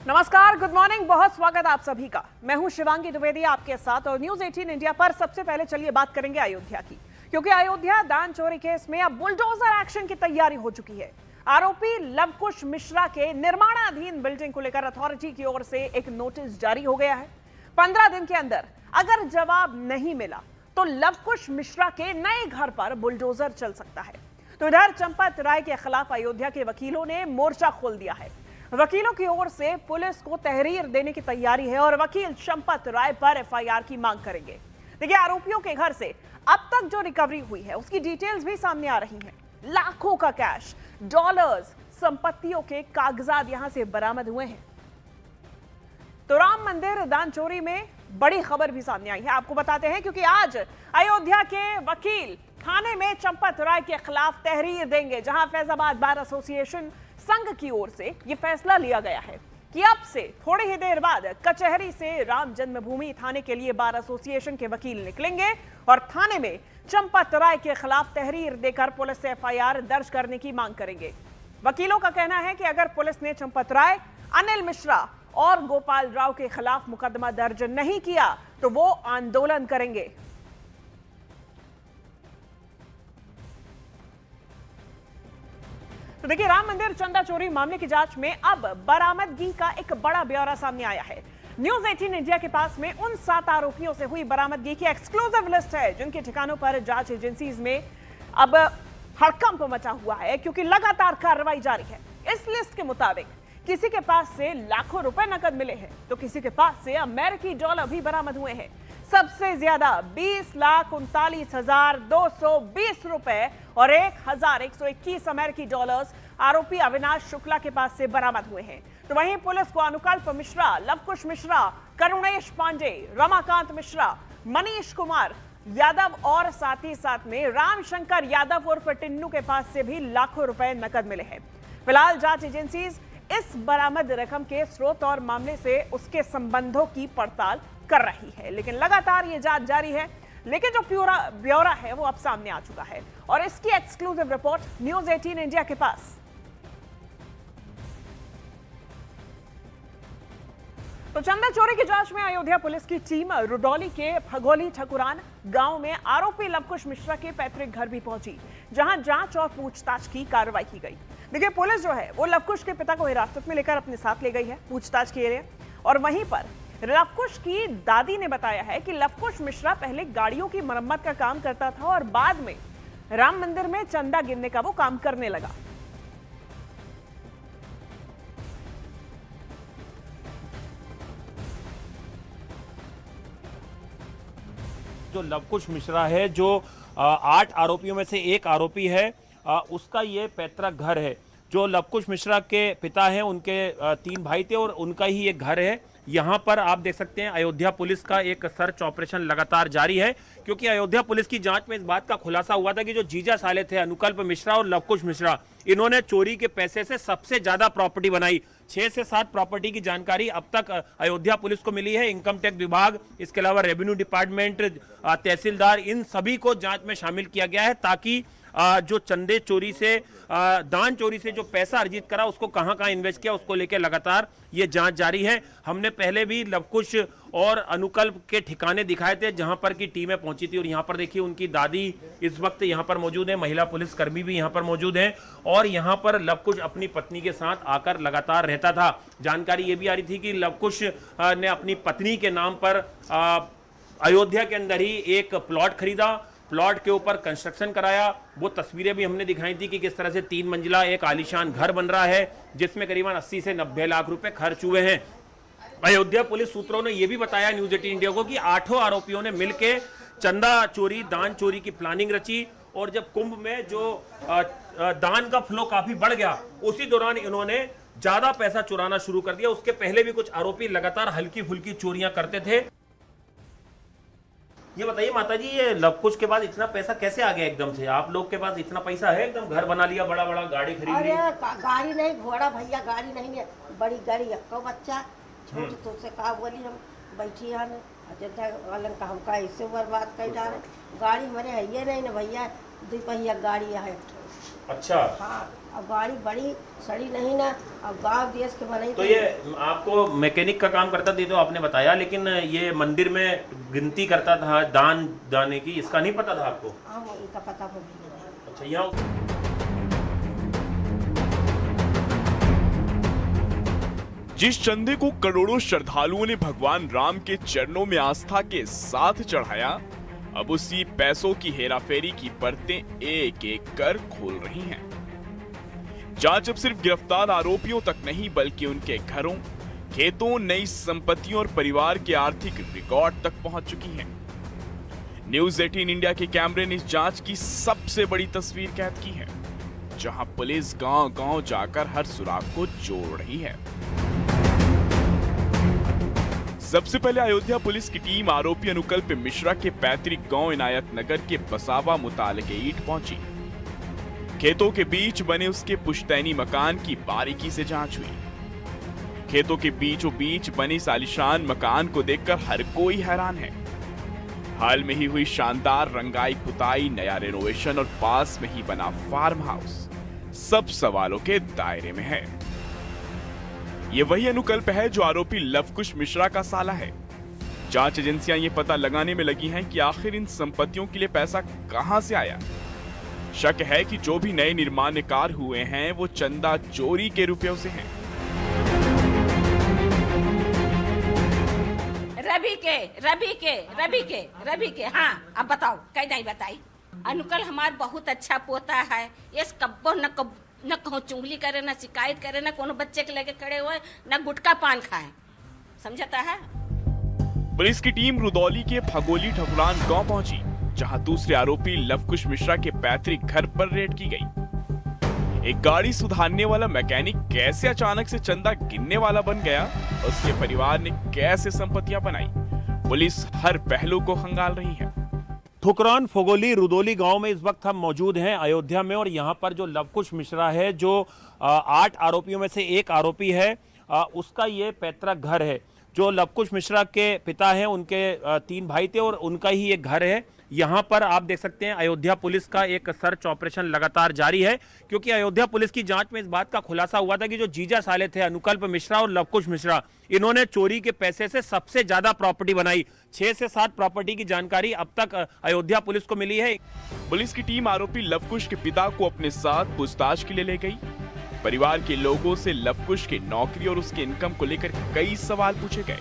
नमस्कार, good morning, बहुत स्वागत आप सभी का। मैं हूं शिवांगी द्विवेदी आपके साथ और न्यूज 18 इंडिया पर सबसे पहले चलिए बात करेंगे अयोध्या की, क्योंकि अयोध्या दान चोरी केस में अब बुलडोजर एक्शन की तैयारी हो चुकी है। आरोपी लवकुश मिश्रा के निर्माणाधीन बिल्डिंग को लेकर अथॉरिटी की ओर से एक नोटिस जारी हो गया है। 15 दिन के अंदर अगर जवाब नहीं मिला तो लवकुश मिश्रा के नए घर पर बुलडोजर चल सकता है। तो इधर चंपत राय के खिलाफ अयोध्या के वकीलों ने मोर्चा खोल दिया है। वकीलों की ओर से पुलिस को तहरीर देने की तैयारी है और वकील चंपत राय पर एफआईआर की मांग करेंगे। देखिए, आरोपियों के घर से अब तक जो रिकवरी हुई है उसकी डिटेल्स भी सामने आ रही हैं। लाखों का कैश, डॉलर्स, संपत्तियों के कागजात यहां से बरामद हुए हैं। तो राम मंदिर दान चोरी में बड़ी खबर भी सामने आई है, आपको बताते हैं, क्योंकि आज अयोध्या के वकील थाने में चंपत राय के खिलाफ तहरीर देंगे, जहां फैजाबाद बार एसोसिएशन संघ की ओर से यह फैसला लिया गया है कि अब से थोड़ी ही देर बाद कचहरी से राम जन्मभूमि थाने के लिए बार एसोसिएशन के वकील निकलेंगे और थाने में चंपत राय के खिलाफ तहरीर देकर पुलिस से एफआईआर दर्ज करने की मांग करेंगे। वकीलों का कहना है कि अगर पुलिस ने चंपत राय, अनिल मिश्रा और गोपाल राव के खिलाफ मुकदमा दर्ज नहीं किया तो वो आंदोलन करेंगे। तो देखिए, राम मंदिर चंदा चोरी मामले की जांच में अब बरामदगी का एक बड़ा ब्यौरा सामने आया है। न्यूज 18 इंडिया के पास में उन 7 आरोपियों से हुई बरामदगी की एक्सक्लूसिव लिस्ट है, जिनके ठिकानों पर जांच एजेंसीज में अब हड़कंप मचा हुआ है, क्योंकि लगातार कार्रवाई जारी है। इस लिस्ट के मुताबिक किसी के पास से लाखों रुपए नकद मिले हैं तो किसी के पास से अमेरिकी डॉलर भी बरामद हुए हैं। सबसे ज्यादा 20,39,220 रुपए और 1,121 अमेरिकी डॉलर्स आरोपी अविनाश शुक्ला के पास से बरामद हुए हैं। तो वहीं पुलिस को अनुकल्प मिश्रा, लवकुश मिश्रा, करुणेश पांडे, रमाकांत मिश्रा, मनीष कुमार यादव और साथ ही साथ में रामशंकर यादव उर्फ टिन्नू के पास से भी लाखों रुपए नकद मिले हैं। फिलहाल जांच एजेंसीज इस बरामद रकम के स्रोत और मामले से उसके संबंधों की पड़ताल कर रही है, लेकिन लगातार ये जांच जारी है। लेकिन जो ब्यौरा है वो अब सामने आ चुका है और इसकी एक्सक्लूसिव रिपोर्ट न्यूज 18 इंडिया के पास। तो चंदा चोरी की जांच में अयोध्या पुलिस की टीम रुडौली के फगोली ठकुरान गांव में आरोपी लवकुश मिश्रा के पैतृक घर भी पहुंची, जहां जांच और पूछताछ की कार्रवाई की गई। देखिए, पुलिस जो है वो लवकुश के पिता को हिरासत में लेकर अपने साथ ले गई है पूछताछ के लिए। और वहीं पर लवकुश की दादी ने बताया है कि लवकुश मिश्रा पहले गाड़ियों की मरम्मत का काम करता था और बाद में राम मंदिर में चंदा गिनने का वो काम करने लगा। जो लवकुश मिश्रा है, जो 8 आरोपियों में से एक आरोपी है, उसका ये पैतृक घर है। जो लवकुश मिश्रा के पिता हैं, उनके 3 भाई थे और उनका ही एक घर है। यहाँ पर आप देख सकते हैं अयोध्या पुलिस का एक सर्च ऑपरेशन लगातार जारी है, क्योंकि अयोध्या पुलिस की जांच में इस बात का खुलासा हुआ था कि जो जीजा साले थे अनुकल्प मिश्रा और लवकुश मिश्रा, इन्होंने चोरी के पैसे से सबसे ज्यादा प्रॉपर्टी बनाई। 6 से 7 प्रॉपर्टी की जानकारी अब तक अयोध्या पुलिस को मिली है। इनकम टैक्स विभाग, इसके अलावा रेवेन्यू डिपार्टमेंट, तहसीलदार, इन सभी को जांच में शामिल किया गया है, ताकि जो चंदे चोरी से, दान चोरी से जो पैसा अर्जित करा उसको कहां इन्वेस्ट किया, उसको लेकर लगातार ये जांच जारी है। हमने पहले भी लवकुश और अनुकल्प के ठिकाने दिखाए थे जहां पर की टीमें पहुंची थी, और यहां पर देखिए उनकी दादी इस वक्त यहां पर मौजूद है, महिला पुलिसकर्मी भी यहां पर मौजूद हैं और यहां पर लवकुश अपनी पत्नी के साथ आकर लगातार रहता था। जानकारी ये भी आ रही थी कि लवकुश ने अपनी पत्नी के नाम पर अयोध्या के अंदर ही एक प्लॉट खरीदा, प्लॉट के ऊपर कंस्ट्रक्शन कराया। वो तस्वीरें भी हमने दिखाई थी कि किस तरह से 3 मंजिला एक आलीशान घर बन रहा है, जिसमें करीबन 80 से 90 लाख रुपए खर्च हुए हैं। अयोध्या पुलिस सूत्रों ने यह भी बताया न्यूज 18 इंडिया को कि 8 आरोपियों ने मिलकर चंदा चोरी, दान चोरी की प्लानिंग रची, और जब कुंभ में जो दान का फ्लो काफी बढ़ गया, उसी दौरान इन्होंने ज्यादा पैसा चुराना शुरू कर दिया। उसके पहले भी कुछ आरोपी लगातार हल्की फुल्की चोरियां करते थे। ये बताइए माता जी, ये लवकुश के बाद इतना पैसा कैसे आ गया एकदम से? आप लोग के पास इतना पैसा है? एकदम घर बना लिया, बड़ा बड़ा गाड़ी खरीद ली? गाड़ी नहीं, घोड़ा भैया, गाड़ी नहीं है, बड़ी गाड़ी अक्को बच्चा छोटी, तो से कहा बोली हम बैठी है अयोध्या वालन का हमका इससे बर्बाद कर डाले। गाड़ी मरे है ये नहीं ना भैया, 2 पहिया गाड़ी है। अच्छा, हाँ, अब गाड़ी बड़ी सड़ी नहीं ना, अब गाँव देश के बनाई तो ये आपको मैकेनिक का काम करता थी तो आपने बताया, लेकिन ये मंदिर में गिनती करता था दान जाने की, इसका नहीं पता था आपको? हाँ, इनका पता हो गया। अच्छा, यहाँ जिस चंदे को करोड़ों श्रद्धालुओं ने भगवान राम के चरणों में आस्था के साथ चढ़ाया, अब उसी पैसों की हेराफेरी की परतें एक एक कर खोल रही हैं। जांच अब सिर्फ गिरफ्तार आरोपियों तक नहीं बल्कि उनके घरों, खेतों, नई संपत्तियों और परिवार के आर्थिक रिकॉर्ड तक पहुंच चुकी है। न्यूज 18 इंडिया के कैमरे ने इस जांच की सबसे बड़ी तस्वीर कैद की है, जहां पुलिस गांव-गांव जाकर हर सुराग को जोड़ रही है। सबसे पहले अयोध्या पुलिस की टीम आरोपी अनुकल्प मिश्रा के पैतृक गांव इनायत नगर के बसावा मुतालके ईंट पहुंची। खेतों के बीच बने उसके पुश्तैनी मकान की बारीकी से जांच हुई। खेतों के बीचों बीच बने इस आलीशान मकान को देखकर हर कोई हैरान है। हाल में ही हुई शानदार रंगाई पुताई, नया रेनोवेशन और पास में ही बना फार्म हाउस सब सवालों के दायरे में है। ये वही अनुकल्प है जो आरोपी लवकुश मिश्रा का साला है। जांच एजेंसियां ये पता लगाने में लगी हैं कि आखिर इन संपत्तियों के लिए पैसा कहां से आया। शक है कि जो भी नए निर्माणकार हुए हैं वो चंदा चोरी के रुपयों से हैं। रवि के हाँ, अब बताओ कहीं नहीं बताई। अनुकल हमार बहुत अच्छा पोता है, ये कब्बो न कहूँ चुंगली करे, न शिकायत करे, न कोनो बच्चे के लेके खड़े हुए, न गुटखा पान खाए, समझता है। पुलिस की टीम रुदौली के फगोली ठकुरान गांव पहुंची, जहां दूसरे आरोपी लवकुश मिश्रा के पैतृक घर पर रेड की गई। एक गाड़ी सुधारने वाला मैकेनिक कैसे अचानक से चंदा गिनने वाला बन गया, उसके परिवार ने कैसे संपत्तियां बनाई, पुलिस हर पहलू को खंगाल रही है। ठुकरान फोगोली रुदौली गांव में इस वक्त हम मौजूद हैं अयोध्या में, और यहां पर जो लवकुश मिश्रा है, जो 8 आरोपियों में से एक आरोपी है, उसका ये पैतृक घर है। जो लवकुश मिश्रा के पिता हैं, उनके 3 भाई थे और उनका ही एक घर है। यहाँ पर आप देख सकते हैं अयोध्या पुलिस का एक सर्च ऑपरेशन लगातार जारी है, क्योंकि अयोध्या पुलिस की जांच में इस बात का खुलासा हुआ था कि जो जीजा साले थे अनुकल्प मिश्रा और लवकुश मिश्रा, इन्होंने चोरी के पैसे से सबसे ज्यादा प्रॉपर्टी बनाई। 6 से 7 प्रॉपर्टी की जानकारी अब तक अयोध्या पुलिस को मिली है। पुलिस की टीम आरोपी लवकुश के पिता को अपने साथ पूछताछ के लिए ले गई। परिवार के लोगों से लवकुश की नौकरी और उसके इनकम को लेकर कई सवाल पूछे गए।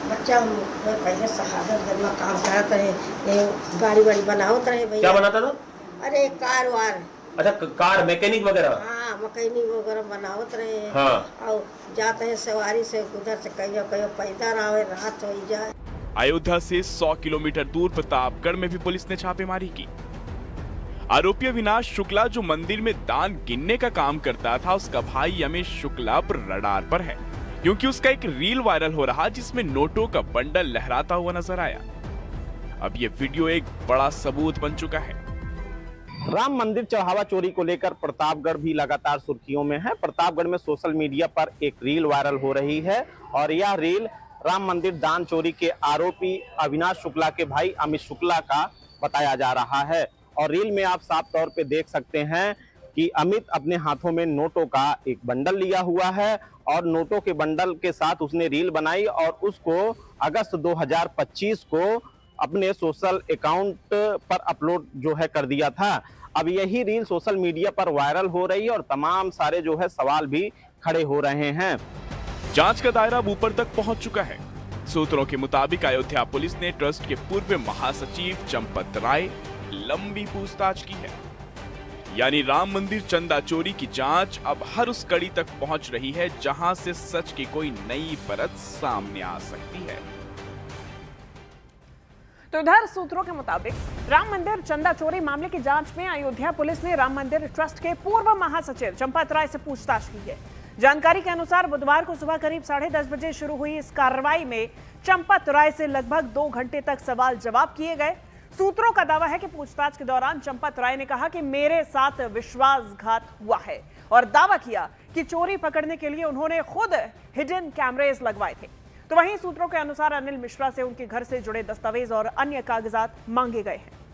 बच्चा पहले शहादत गंगा काम करत रहे, गाड़ी वाड़ी बनावत रहे भैया। क्या बनाता था? अरे कार वार। अच्छा, कार मैकेनिक वगैरह? हाँ, मैकेनिक वगैरह बनावत रहे। हाँ। और जाते हैं सवारी से उधर से कहीं पैदा रहे, रात हो जाए। अयोध्या से 100 किलोमीटर दूर प्रतापगढ़ में भी पुलिस ने छापेमारी की। आरोपी अविनाश शुक्ला, जो मंदिर में दान गिनने का काम करता था, उसका भाई अमित शुक्ला रडार पर है, क्योंकि उसका एक रील वायरल हो रहा जिसमें नोटों का बंडल लहराता हुआ नजर आया। अब ये वीडियो एक बड़ा सबूत बन चुका है। राम मंदिर चढ़ावा चोरी को लेकर प्रतापगढ़ भी लगातार सुर्खियों में है। प्रतापगढ़ में सोशल मीडिया पर एक रील वायरल हो रही है, और यह रील राम मंदिर दान चोरी के आरोपी अविनाश शुक्ला के भाई अमित शुक्ला का बताया जा रहा है। और रील में आप साफ तौर पे देख सकते हैं कि अमित अपने हाथों में नोटों का एक बंडल लिया हुआ है, और नोटों के बंडल के साथ उसने रील बनाई और उसको अगस्त 2025 को अपने सोशल अकाउंट पर अपलोड जो है कर दिया था। अब यही रील सोशल मीडिया पर वायरल हो रही है और तमाम सारे जो है सवाल भी खड़े हो रहे हैं। जांच का दायरा अब ऊपर तक पहुंच चुका है। सूत्रों के मुताबिक अयोध्या पुलिस ने ट्रस्ट के पूर्व महासचिव चंपत राय लंबी पूछताछ की है। यानी राम मंदिर चंदा चोरी की जांच अब हर उस कड़ी तक पहुंच रही है जहां से सच की कोई नई परत सामने आ सकती है। तो इधर सूत्रों के मुताबिक राम मंदिर चंदा चोरी मामले की जांच में अयोध्या पुलिस ने राम मंदिर ट्रस्ट के पूर्व महासचिव चंपत राय से पूछताछ की है। जानकारी के अनुसार बुधवार को सुबह करीब 10:30 बजे शुरू हुई इस कार्रवाई में चंपत राय से लगभग 2 घंटे तक सवाल जवाब किए गए। सूत्रों का दावा है कि पूछताछ के दौरान चंपत राय ने कहा कि मेरे साथ विश्वासघात हुआ है, और दावा किया कि चोरी पकड़ने के लिए उन्होंने खुद हिडन कैमरेज लगवाए थे। तो वहीं सूत्रों के अनुसार अनिल मिश्रा से उनके घर से जुड़े दस्तावेज और अन्य कागजात मांगे गए हैं।